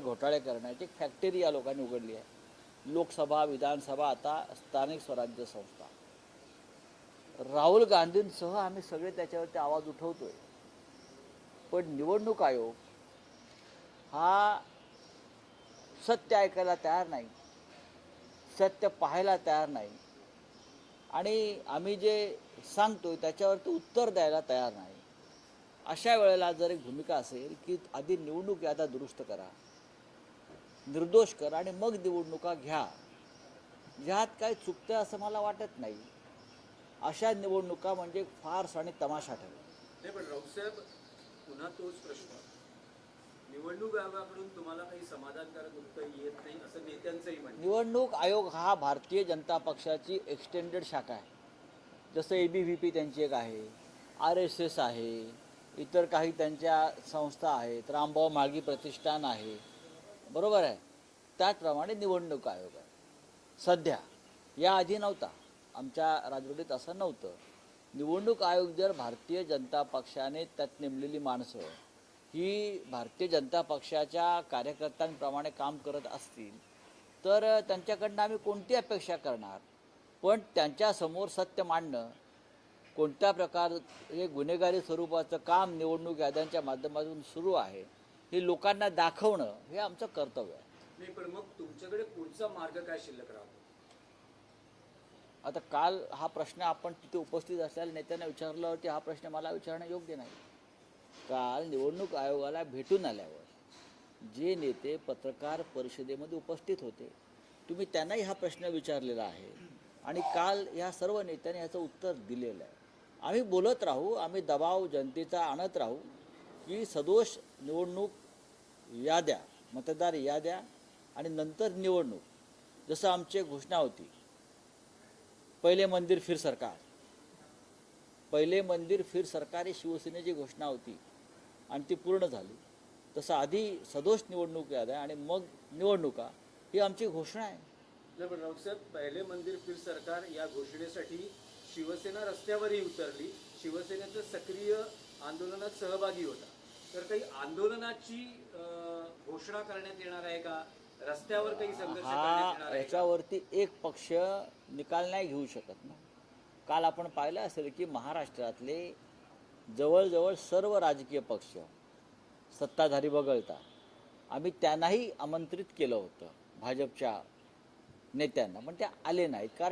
घोटाळे करण्याची एक फॅक्टरी या लोकांनी उघडली आहे. लोकसभा, विधानसभा, आता स्थानिक स्वराज्य संस्था. राहुल गांधींसह आम्ही सगळे त्याच्यावरती आवाज उठवतोय. पण निवडणूक आयोग हा सत्य ऐकायला तयार नाही, सत्य पाहायला तयार नाही आणि आम्ही जे सांगतोय त्याच्यावरती उत्तर द्यायला तयार नाही. अशा वेळेला जर एक भूमिका असेल की आधी निवडणूक याद्या दुरुस्त करा, निर्दोष करा आणि मग निवडणुका घ्या, ह्यात काय चुकतं असं मला वाटत नाही. अशा निवडणुका म्हणजे फार्स आणि तमाशा ठरेल. नाही, पण राऊतसाहेब, पुन्हा तोच प्रश्न, निवडणूक आयोगाकडून तुम्हाला काही समाधानकारक उत्तर येत नाही असं नेत्यांचंही म्हणणं. निवडणूक आयोग हा भारतीय जनता पक्षाची एक्सटेंडेड शाखा आहे. जसं ABVP त्यांची एक आहे, RSS आहे, इतर काही त्यांच्या संस्था आहेत, रामभाऊ म्हाळगी प्रतिष्ठान आहे, बरोबर आहे. त्याचप्रमाणे निवडणूक आयोग आहे. सध्या याआधी नव्हता, आमच्या राजवटीत असं नव्हतं. निवडणूक आयोग जर भारतीय जनता पक्षाने त्यात नेमलेली माणसं ही भारतीय जनता पक्षाच्या कार्यकर्त्यांप्रमाणे काम करत असतील तर त्यांच्याकडनं आम्ही कोणती अपेक्षा करणार. पण त्यांच्यासमोर सत्य मांडणं, कोणत्या प्रकारे गुन्हेगारी स्वरूपाचं काम निवडणूक याद्यांच्या माध्यमातून सुरू आहे हे लोकांना दाखवणं हे आमचं कर्तव्य आहे. नाही, पण मग तुमच्याकडे पुढचा मार्ग काय शिल्लक राहतो? आता काल हा प्रश्न आपण तिथे उपस्थित असलेल्या नेत्यांना विचारल्यावरती हा प्रश्न मला विचारणं योग्य नाही. काल निवडणूक आयोगाला भेटून आल्यावर जे नेते पत्रकार परिषदेमध्ये उपस्थित होते तुम्ही त्यांनाही हा प्रश्न विचारलेला आहे आणि काल या सर्व नेत्यांनी याचं उत्तर दिलेलं आहे. आम्ही बोलत राहू, आम्ही दबाव जनतेचा आणत राहू की सदोष निवडणूक याद्या, मतदार याद्या आणि नंतर निवडणूक. जसं आमची घोषणा होती, पहिले मंदिर फिर सरकार, पहिले मंदिर फिर सरकार ही शिवसेनेची घोषणा होती आणि ती पूर्ण झाली. तसं आधी सदोष निवडणूक याद्या आणि मग निवडणुका ही आमची घोषणा आहे. पण राऊतसाहेब, पहिले मंदिर फिर सरकार या घोषणेसाठी शिवसेना रस्त्यावरही उतरली, शिवसेनेचं सक्रिय आंदोलनात सहभागी होता. तर काही आंदोलनाची घोषणा करण्यात येणार आहे का? रस्त्यावर काही संघर्ष करण्यात येणार आहे का? याच्यावरती एक पक्ष निकाल नाही घेऊ शकत ना. काल आपण पाहिलं असेल की महाराष्ट्रातले जवळजवळ सर्व राजकीय पक्ष सत्ताधारी वगळता आम्ही त्यांनाही आमंत्रित केलं होतं भाजपच्या नेत्यांना, पण ते आले नाहीत. कारण